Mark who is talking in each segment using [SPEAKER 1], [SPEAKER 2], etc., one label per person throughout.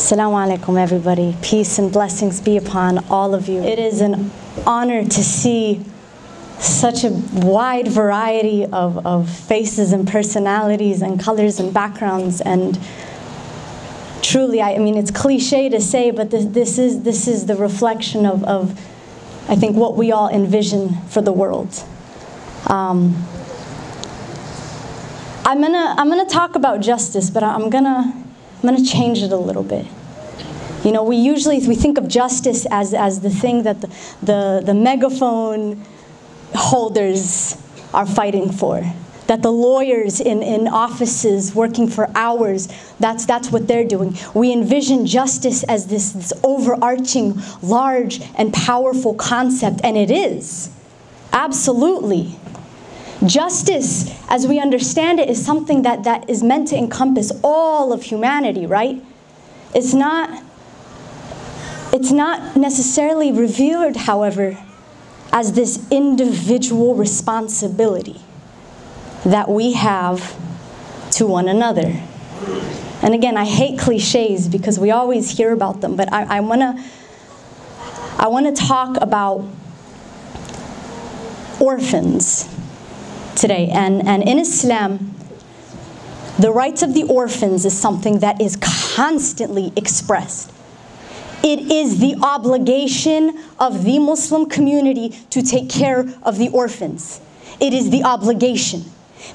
[SPEAKER 1] Assalamu alaikum, everybody. Peace and blessings be upon all of you. It is an honor to see such a wide variety of faces and personalities and colors and backgrounds, and truly, I mean, it's cliche to say, but this is the reflection of I think what we all envision for the world. I'm gonna talk about justice, but I'm gonna change it a little bit. You know, we think of justice as the thing that the megaphone holders are fighting for, that the lawyers in offices working for hours, that's what they're doing. We envision justice as this overarching, large and powerful concept, and it is, absolutely. Justice, as we understand it, is something that is meant to encompass all of humanity, right? It's not necessarily revered, however, as this individual responsibility that we have to one another. And again, I hate cliches because we always hear about them, but I wanna talk about orphans today. And in Islam, the rights of the orphans is something that is constantly expressed. It is the obligation of the Muslim community to take care of the orphans. It is the obligation.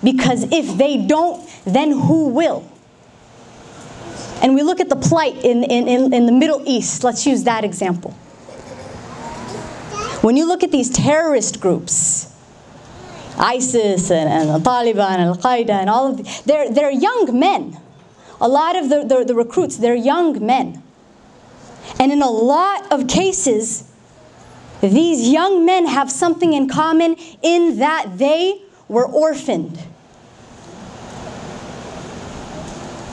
[SPEAKER 1] Because if they don't, then who will? And we look at the plight in the Middle East. Let's use that example. When you look at these terrorist groups, ISIS and Taliban and Al-Qaeda and all of these, they're young men. A lot of the recruits, they're young men. And in a lot of cases, these young men have something in common in that they were orphaned.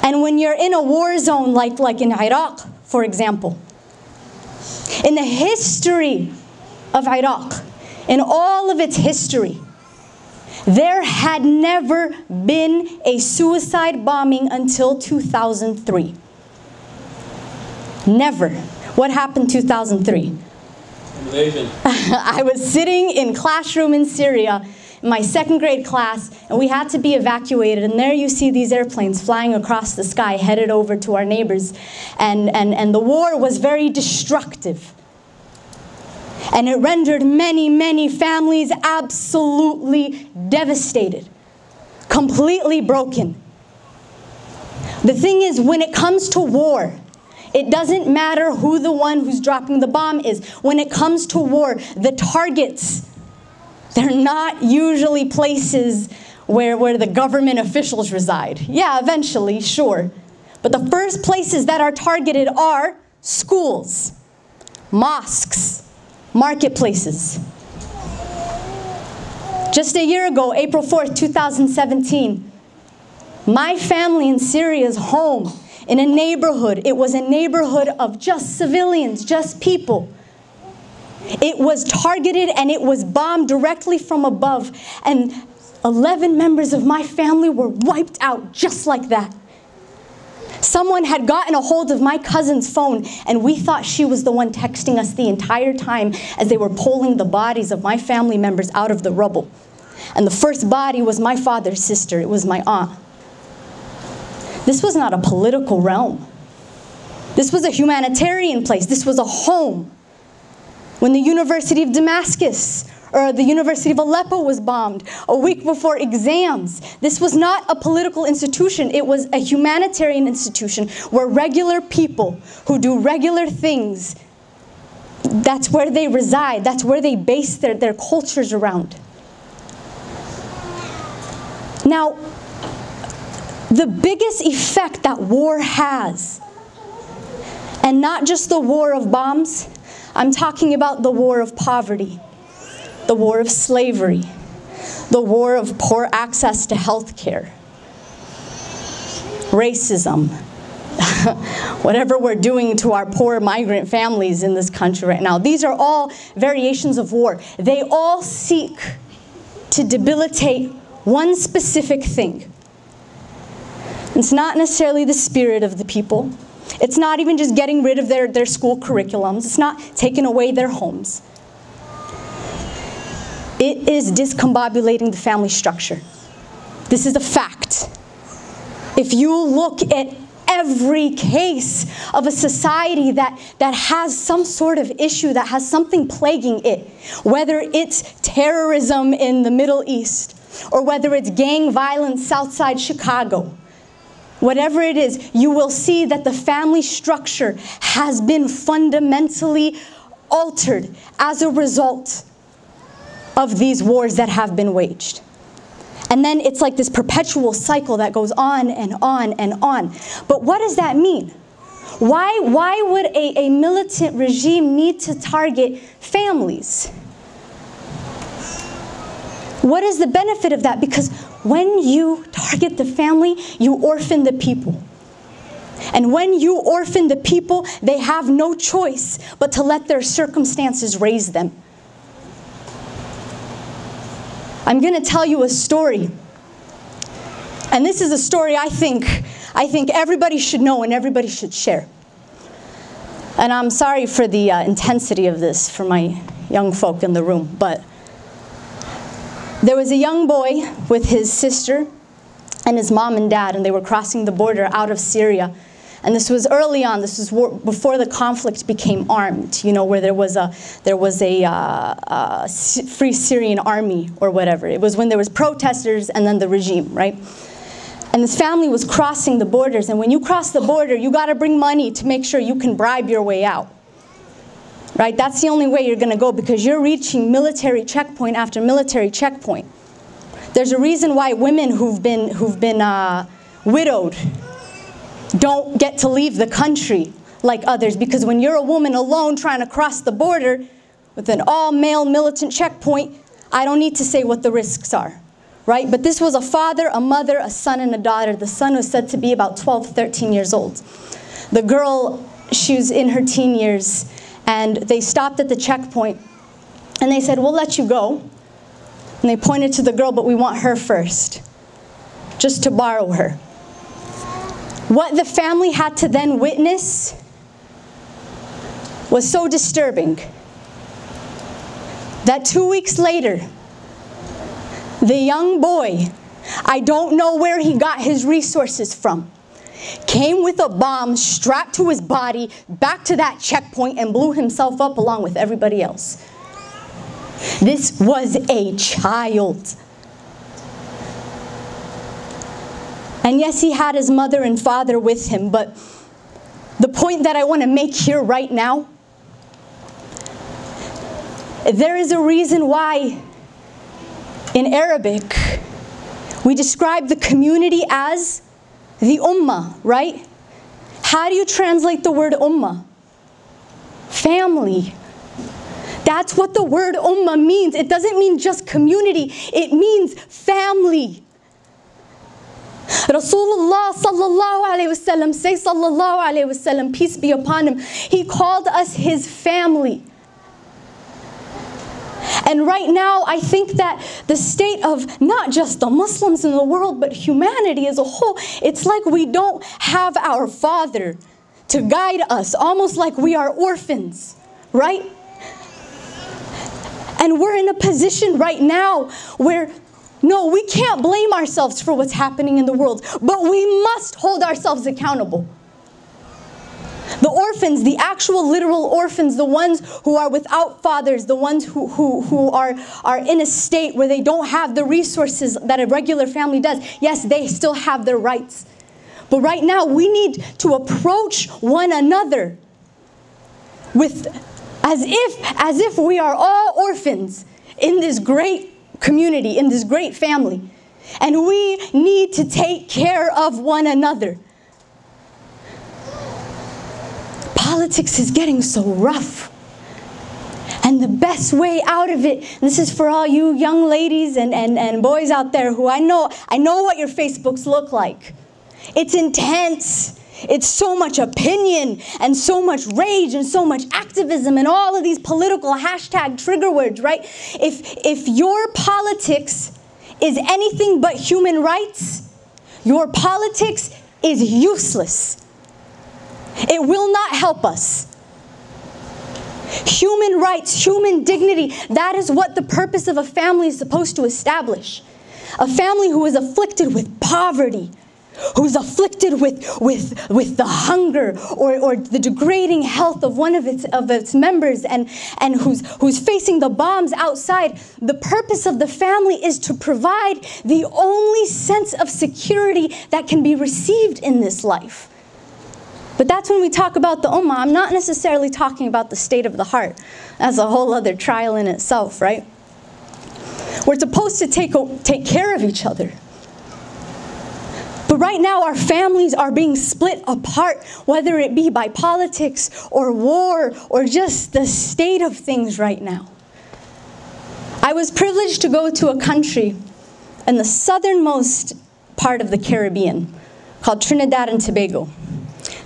[SPEAKER 1] And when you're in a war zone like in Iraq, for example, in the history of Iraq, in all of its history, there had never been a suicide bombing until 2003. Never. What happened in 2003?
[SPEAKER 2] Invasion.
[SPEAKER 1] I was sitting in classroom in Syria, in my second grade class, and we had to be evacuated. And there you see these airplanes flying across the sky, headed over to our neighbors. And the war was very destructive. And it rendered many, many families absolutely devastated, completely broken. The thing is, when it comes to war, it doesn't matter who the one who's dropping the bomb is. When it comes to war, the targets, they're not usually places where the government officials reside. Yeah, eventually, sure. But the first places that are targeted are schools, mosques, marketplaces. Just a year ago, April 4th, 2017, my family in Syria's home, in a neighborhood, it was a neighborhood of just civilians, just people. It was targeted and it was bombed directly from above. And 11 members of my family were wiped out just like that. Someone had gotten a hold of my cousin's phone, and we thought she was the one texting us the entire time as they were pulling the bodies of my family members out of the rubble. And the first body was my father's sister. It was my aunt. This was not a political realm. This was a humanitarian place. This was a home. When the University of Damascus or the University of Aleppo was bombed a week before exams, this was not a political institution. It was a humanitarian institution where regular people who do regular things, that's where they reside. That's where they base their cultures around. Now, the biggest effect that war has, and not just the war of bombs, I'm talking about the war of poverty, the war of slavery, the war of poor access to health care, racism, whatever we're doing to our poor migrant families in this country right now. These are all variations of war. They all seek to debilitate one specific thing. It's not necessarily the spirit of the people. It's not even just getting rid of their school curriculums. It's not taking away their homes. It is discombobulating the family structure. This is a fact. If you look at every case of a society that has some sort of issue, that has something plaguing it, whether it's terrorism in the Middle East, or whether it's gang violence outside Chicago, whatever it is, you will see that the family structure has been fundamentally altered as a result of these wars that have been waged. And then it's like this perpetual cycle that goes on and on and on. But what does that mean? Why would a militant regime need to target families? What is the benefit of that? Because when you target the family, you orphan the people. And when you orphan the people, they have no choice but to let their circumstances raise them. I'm going to tell you a story. And this is a story I think everybody should know and everybody should share. And I'm sorry for the intensity of this for my young folk in the room, but there was a young boy with his sister and his mom and dad, and they were crossing the border out of Syria. And this was early on. This was before the conflict became armed. You know, where there was a Free Syrian Army or whatever. It was when there was protesters and then the regime, right? And this family was crossing the borders. And when you cross the border, you got to bring money to make sure you can bribe your way out, right? That's the only way you're going to go, because you're reaching military checkpoint after military checkpoint. There's a reason why women who've been widowed don't get to leave the country like others, because when you're a woman alone trying to cross the border with an all-male militant checkpoint, I don't need to say what the risks are, right? But this was a father, a mother, a son, and a daughter. The son was said to be about 12, 13 years old. The girl, she was in her teen years, and they stopped at the checkpoint, and they said, "We'll let you go." And they pointed to the girl, "But we want her first, just to borrow her." What the family had to then witness was so disturbing that 2 weeks later, the young boy, I don't know where he got his resources from, came with a bomb strapped to his body back to that checkpoint and blew himself up along with everybody else. This was a child. And yes, he had his mother and father with him, but the point that I want to make here right now, there is a reason why in Arabic we describe the community as the ummah, right? How do you translate the word ummah? Family. That's what the word ummah means. It doesn't mean just community, it means family. Rasulullah sallallahu alayhi wasallam, say sallallahu alayhi wasallam, peace be upon him, he called us his family. And right now, I think that the state of not just the Muslims in the world, but humanity as a whole, it's like we don't have our Father to guide us, almost like we are orphans, right? And we're in a position right now where, no, we can't blame ourselves for what's happening in the world, but we must hold ourselves accountable. The orphans, the actual literal orphans, the ones who are without fathers, the ones who are in a state where they don't have the resources that a regular family does. Yes, they still have their rights. But right now, we need to approach one another with, as if we are all orphans in this great community, in this great family. And we need to take care of one another. Politics is getting so rough. And the best way out of it, this is for all you young ladies and boys out there who I know what your Facebooks look like. It's intense. It's so much opinion and so much rage and so much activism and all of these political hashtag trigger words, right? If your politics is anything but human rights, your politics is useless. It will not help us. Human rights, human dignity, that is what the purpose of a family is supposed to establish. A family who is afflicted with poverty, who's afflicted with the hunger or the degrading health of one of its members, and who's facing the bombs outside. The purpose of the family is to provide the only sense of security that can be received in this life. But that's when we talk about the ummah. I'm not necessarily talking about the state of the heart. That's a whole other trial in itself, right? We're supposed to take care of each other. But right now our families are being split apart, whether it be by politics or war or just the state of things right now. I was privileged to go to a country in the southernmost part of the Caribbean called Trinidad and Tobago.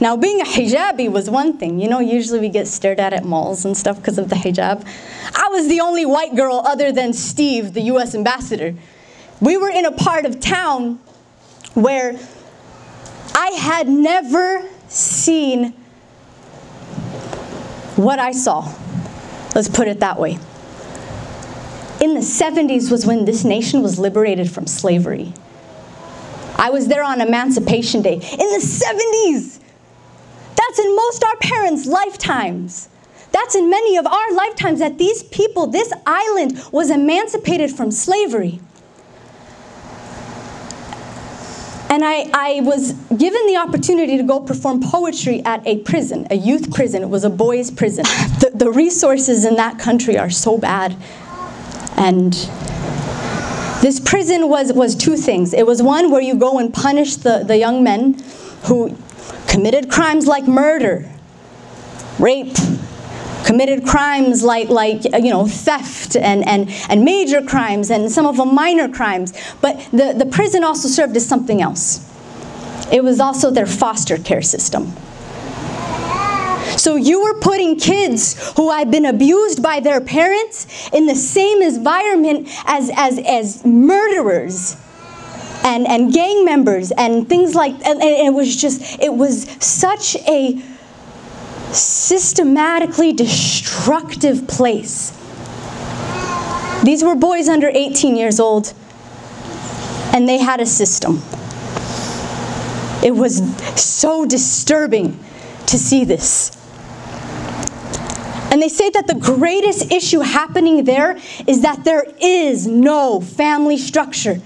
[SPEAKER 1] Now, being a hijabi was one thing. You know, usually we get stared at malls and stuff because of the hijab. I was the only white girl other than Steve, the US ambassador. We were in a part of town where I had never seen what I saw. Let's put it that way. In the 70s was when this nation was liberated from slavery. I was there on Emancipation Day. In the 70s! That's in most our parents' lifetimes. That's in many of our lifetimes that these people, this island, was emancipated from slavery. And I was given the opportunity to go perform poetry at a prison, a youth prison. It was a boys' prison. The resources in that country are so bad. And this prison was two things. It was one where you go and punish the young men who committed crimes like murder, rape, committed crimes like you know, theft and major crimes, and some of them minor crimes. But the prison also served as something else. It was also their foster care system. So you were putting kids who had been abused by their parents in the same environment as murderers and gang members and things like, and it was such a systematically destructive place. These were boys under 18 years old, and they had a system. It was so disturbing to see this. And they say that the greatest issue happening there is that there is no family structure.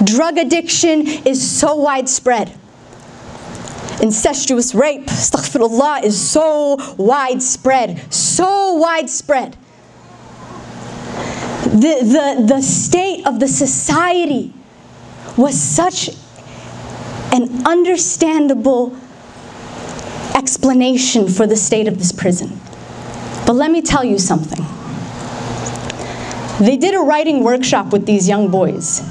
[SPEAKER 1] Drug addiction is so widespread. Incestuous rape, astaghfirullah, is so widespread, so widespread. The state of the society was such an understandable explanation for the state of this prison. But let me tell you something. They did a writing workshop with these young boys.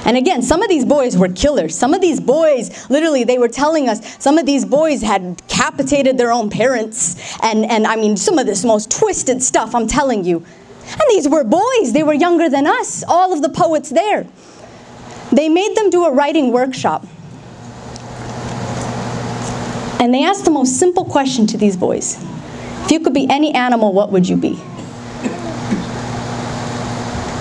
[SPEAKER 1] And again, some of these boys were killers. Some of these boys, literally, they were telling us, some of these boys had decapitated their own parents. And I mean, some of this most twisted stuff, I'm telling you. And these were boys. They were younger than us, all of the poets there. They made them do a writing workshop. And they asked the most simple question to these boys. If you could be any animal, what would you be?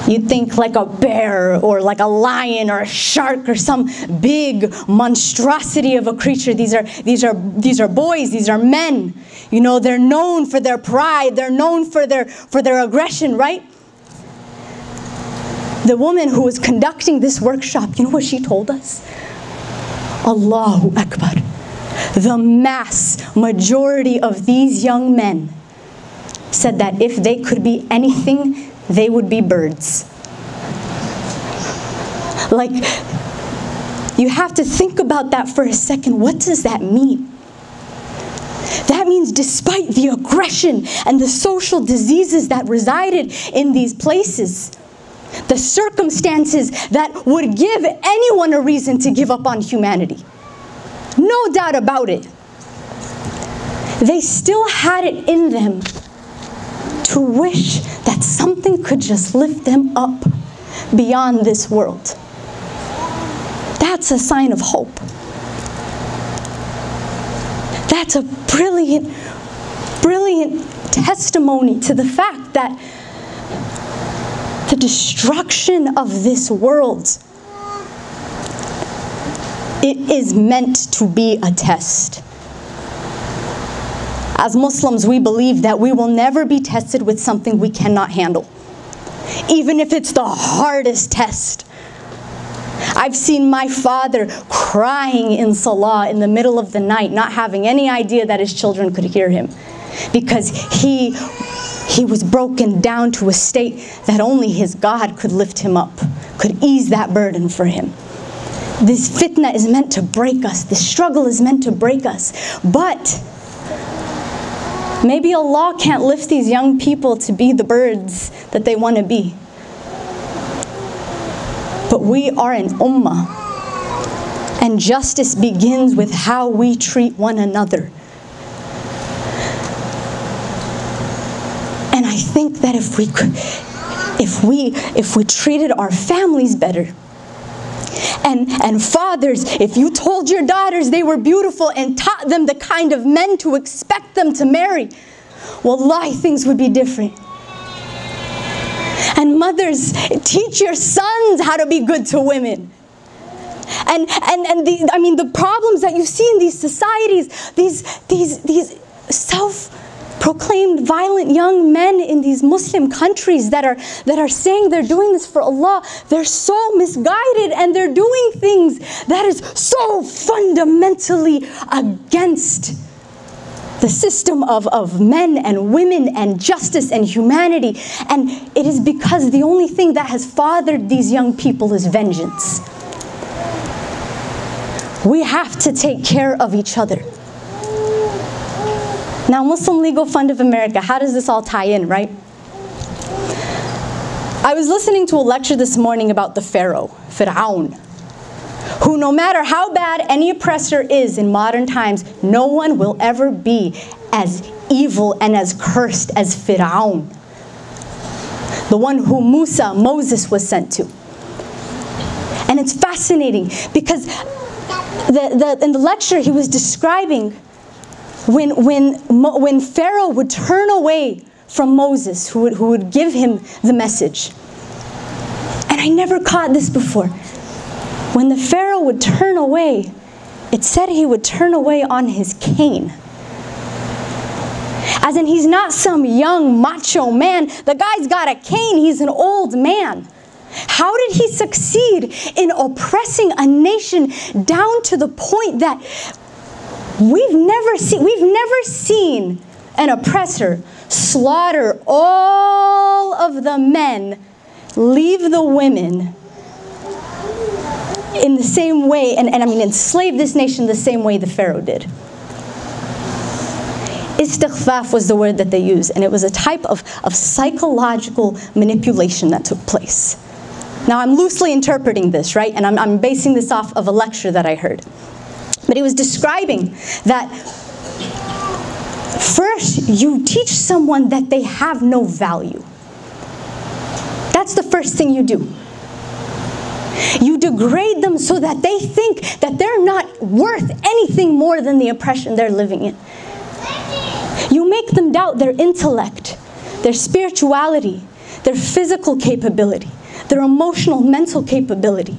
[SPEAKER 1] You'd think like a bear or like a lion or a shark or some big monstrosity of a creature. These are boys, these are men. You know, they're known for their pride, they're known for their aggression, right? The woman who was conducting this workshop, you know what she told us? Allahu Akbar. The mass majority of these young men said that if they could be anything, they would be birds. Like, you have to think about that for a second. What does that mean? That means despite the aggression and the social diseases that resided in these places, the circumstances that would give anyone a reason to give up on humanity, no doubt about it, they still had it in them to wish that something could just lift them up beyond this world. That's a sign of hope. That's a brilliant, brilliant testimony to the fact that the destruction of this world, it is meant to be a test. As Muslims, we believe that we will never be tested with something we cannot handle, even if it's the hardest test. I've seen my father crying in salah in the middle of the night, not having any idea that his children could hear him, because he was broken down to a state that only his God could lift him up, could ease that burden for him. This fitna is meant to break us. This struggle is meant to break us. But maybe Allah can't lift these young people to be the birds that they want to be. But we are an ummah, and justice begins with how we treat one another. And I think that if we treated our families better, and fathers, if you told your daughters they were beautiful and taught them the kind of men to expect them to marry, wallahi, things would be different. And mothers, teach your sons how to be good to women. The problems that you see in these societies, these self-proclaimed violent young men in these Muslim countries that are saying they're doing this for Allah, they're so misguided, and they're doing things that is so fundamentally against the system of men and women and justice and humanity. And it is because the only thing that has fathered these young people is vengeance. We have to take care of each other. Now, Muslim Legal Fund of America, how does this all tie in, right? I was listening to a lecture this morning about the Pharaoh, who, no matter how bad any oppressor is in modern times, no one will ever be as evil and as cursed as Pharaoh, the one who Moses was sent to. And it's fascinating because in the lecture he was describing when Pharaoh would turn away from Moses, who would give him the message. And I never caught this before. When the Pharaoh would turn away, it said he would turn away on his cane. As in, he's not some young macho man. The guy's got a cane. He's an old man. How did he succeed in oppressing a nation down to the point that we've never seen an oppressor slaughter all of the men, leave the women, in the same way, and enslave this nation the same way the Pharaoh did. Istighfaf was the word that they used, and it was a type of psychological manipulation that took place. Now, I'm loosely interpreting this, right? And I'm basing this off of a lecture that I heard. But he was describing that first you teach someone that they have no value. That's the first thing you do. You degrade them so that they think that they're not worth anything more than the oppression they're living in. You make them doubt their intellect, their spirituality, their physical capability, their emotional, mental capability.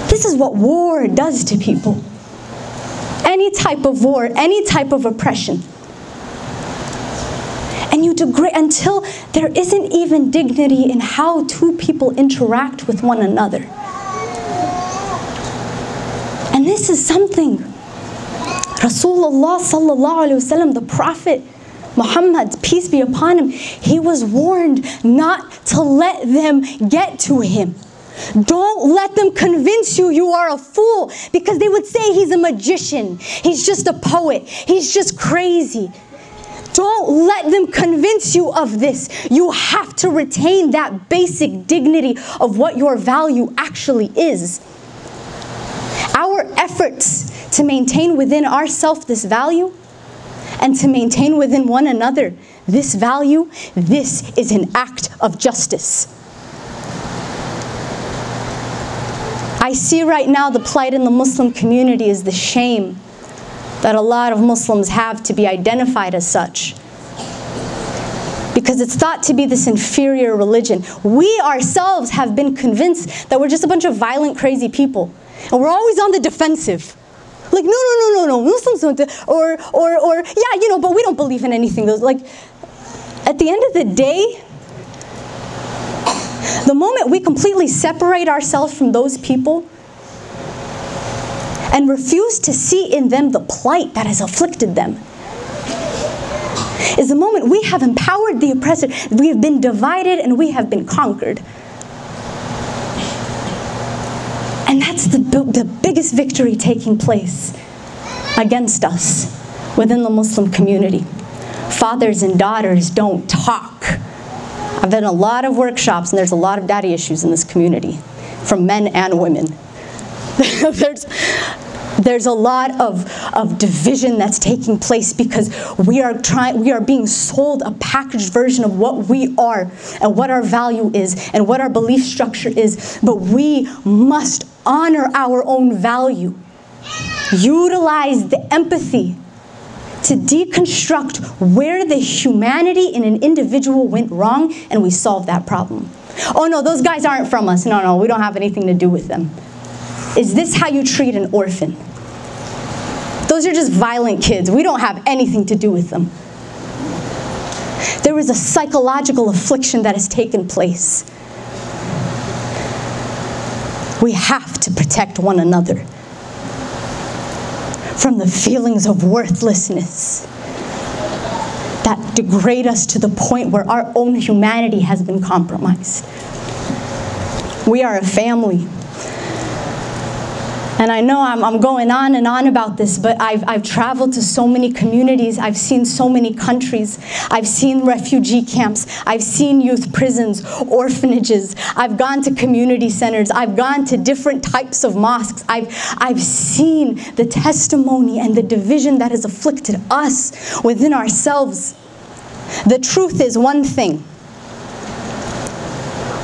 [SPEAKER 1] This is what war does to people. Any type of war, any type of oppression. And you degrade until there isn't even dignity in how two people interact with one another. And this is something Rasulullah sallallahu alaihi wasallam, the Prophet Muhammad, peace be upon him, he was warned not to let them get to him. Don't let them convince you you are a fool, because they would say he's a magician, he's just a poet, he's just crazy. Don't let them convince you of this. You have to retain that basic dignity of what your value actually is. Our efforts to maintain within ourselves this value and to maintain within one another this value, this is an act of justice. I see right now the plight in the Muslim community is the shame that a lot of Muslims have to be identified as such. Because it's thought to be this inferior religion. We ourselves have been convinced that we're just a bunch of violent, crazy people. And we're always on the defensive. Like, no, Muslims don't do, yeah, you know, but we don't believe in anything. Like, at the end of the day, the moment we completely separate ourselves from those people and refuse to see in them the plight that has afflicted them, is the moment we have empowered the oppressor. We have been divided and we have been conquered. And that's the biggest victory taking place against us within the Muslim community. Fathers and daughters don't talk. I've been in a lot of workshops and there's a lot of daddy issues in this community, from men and women. There's a lot of division that's taking place because we are being sold a packaged version of what we are and what our value is and what our belief structure is. But we must honor our own value. Utilize the empathy to deconstruct where the humanity in an individual went wrong, and we solve that problem. Oh no, those guys aren't from us. No, we don't have anything to do with them. Is this how you treat an orphan? Those are just violent kids. We don't have anything to do with them. There is a psychological affliction that has taken place. We have to protect one another from the feelings of worthlessness that degrade us to the point where our own humanity has been compromised. We are a family. And I know I'm going on and on about this, but I've traveled to so many communities. I've seen so many countries. I've seen refugee camps. I've seen youth prisons, orphanages. I've gone to community centers. I've gone to different types of mosques. I've seen the testimony and the division that has afflicted us within ourselves. The truth is one thing.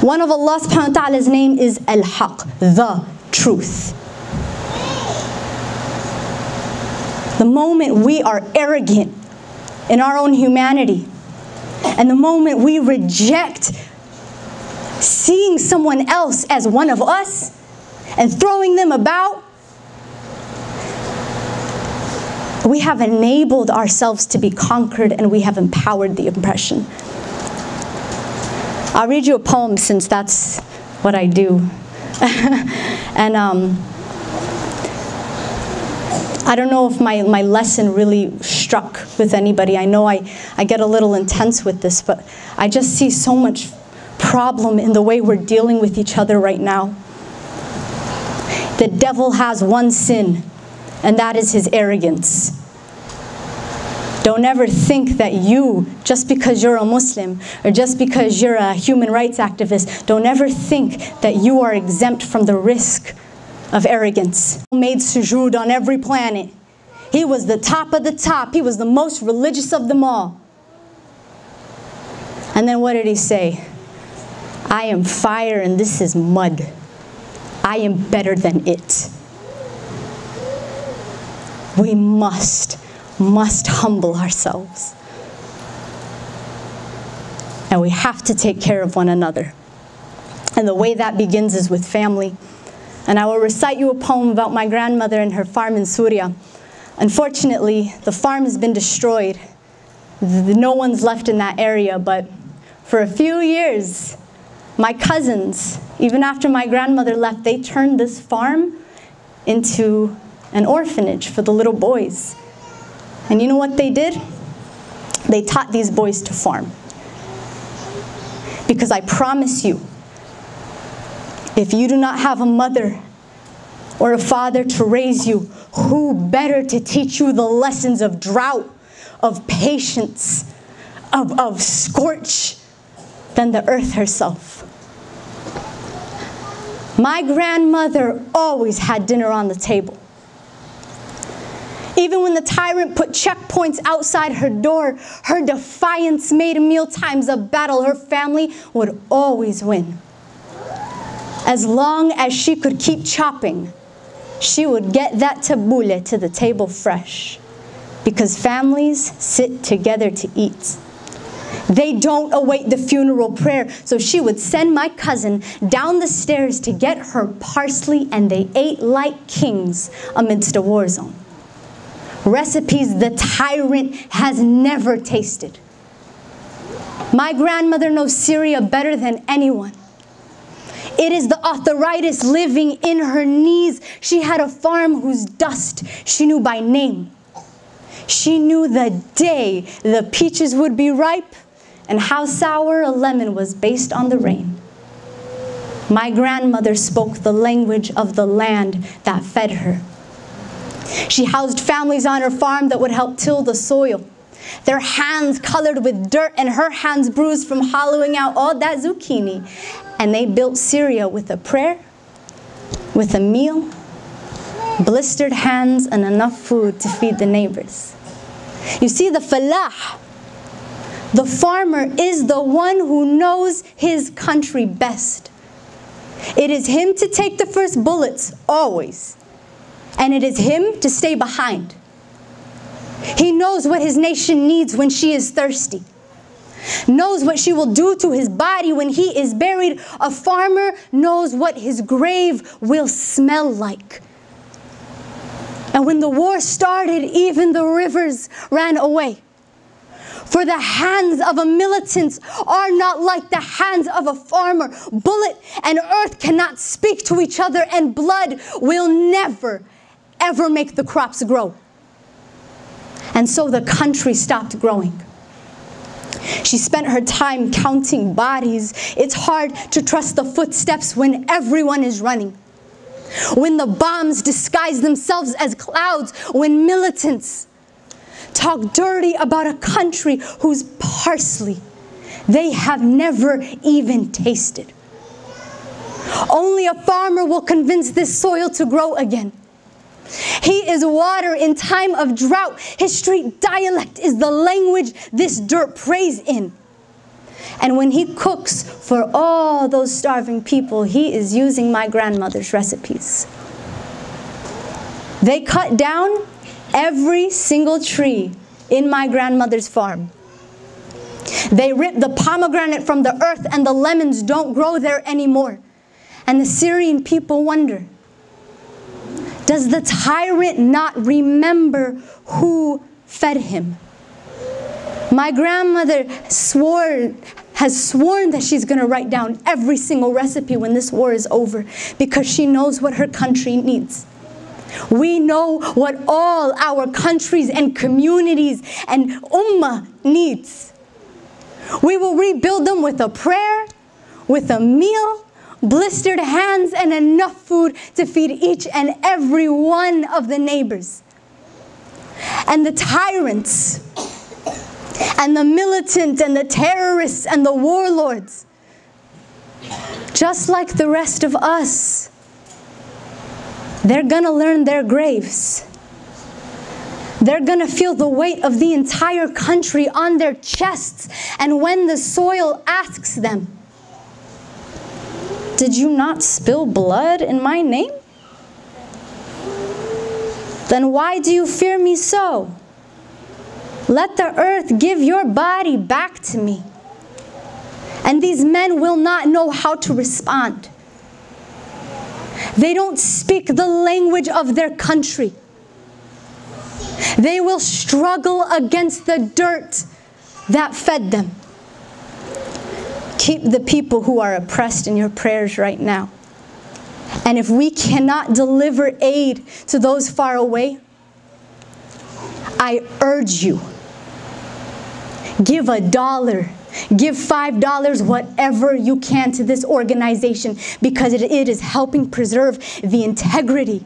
[SPEAKER 1] One of Allah subhanahu wa ta'ala's name is Al-Haq, the truth. The moment we are arrogant in our own humanity, and the moment we reject seeing someone else as one of us and throwing them about, we have enabled ourselves to be conquered and we have empowered the oppression. I'll read you a poem since that's what I do. And I don't know if my lesson really struck with anybody. I know I get a little intense with this, but I just see so much problem in the way we're dealing with each other right now. The devil has one sin, and that is his arrogance. Don't ever think that you, just because you're a Muslim, or just because you're a human rights activist, don't ever think that you are exempt from the risk of arrogance. He made sujood on every planet. He was the top of the top. He was the most religious of them all. And then what did he say? I am fire and this is mud. I am better than it. We must humble ourselves. And we have to take care of one another. And the way that begins is with family. And I will recite you a poem about my grandmother and her farm in Syria. Unfortunately, the farm has been destroyed. No one's left in that area, but for a few years, my cousins, even after my grandmother left, they turned this farm into an orphanage for the little boys. And you know what they did? They taught these boys to farm. Because I promise you, if you do not have a mother or a father to raise you, who better to teach you the lessons of drought, of patience, of scorch, than the earth herself? My grandmother always had dinner on the table. Even when the tyrant put checkpoints outside her door, her defiance made meal times a battle. Her family would always win. As long as she could keep chopping, she would get that tabbouleh to the table fresh. because families sit together to eat. They don't await the funeral prayer. So she would send my cousin down the stairs to get her parsley, and they ate like kings amidst a war zone. Recipes the tyrant has never tasted. My grandmother knows Syria better than anyone. It is the arthritis living in her knees. She had a farm whose dust she knew by name. She knew the day the peaches would be ripe and how sour a lemon was based on the rain. My grandmother spoke the language of the land that fed her. She housed families on her farm that would help till the soil. Their hands colored with dirt and her hands bruised from hollowing out all that zucchini. And they built Syria with a prayer, with a meal, blistered hands, and enough food to feed the neighbors. You see, the falah, the farmer, is the one who knows his country best. It is him to take the first bullets, always. And it is him to stay behind. He knows what his nation needs when she is thirsty. Knows what she will do to his body when he is buried. A farmer knows what his grave will smell like. And when the war started, even the rivers ran away. For the hands of a militant are not like the hands of a farmer. Bullet and earth cannot speak to each other, and blood will never, ever make the crops grow. And so the country stopped growing. She spent her time counting bodies. It's hard to trust the footsteps when everyone is running. When the bombs disguise themselves as clouds, when militants talk dirty about a country whose parsley they have never even tasted. Only a farmer will convince this soil to grow again. He is water in time of drought. His street dialect is the language this dirt prays in. And when he cooks for all those starving people, he is using my grandmother's recipes. They cut down every single tree in my grandmother's farm. They rip the pomegranate from the earth, and the lemons don't grow there anymore. And the Syrian people wonder, does the tyrant not remember who fed him? My grandmother has sworn that she's going to write down every single recipe when this war is over, because she knows what her country needs. We know what all our countries and communities and ummah needs. We will rebuild them with a prayer, with a meal, blistered hands, and enough food to feed each and every one of the neighbors. And the tyrants, and the militant, and the terrorists, and the warlords, just like the rest of us, they're gonna learn their graves. They're gonna feel the weight of the entire country on their chests. And when the soil asks them, did you not spill blood in my name? Then why do you fear me so? Let the earth give your body back to me. And these men will not know how to respond. They don't speak the language of their country. They will struggle against the dirt that fed them. Keep the people who are oppressed in your prayers right now. And if we cannot deliver aid to those far away, I urge you, give $1, give $5, whatever you can to this organization, because it is helping preserve the integrity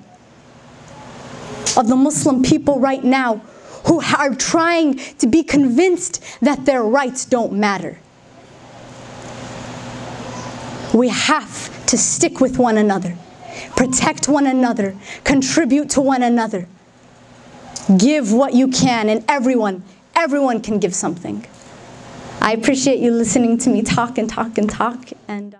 [SPEAKER 1] of the Muslim people right now, who are trying to be convinced that their rights don't matter. We have to stick with one another, protect one another, contribute to one another. Give what you can, and everyone can give something. I appreciate you listening to me talk and talk and talk. And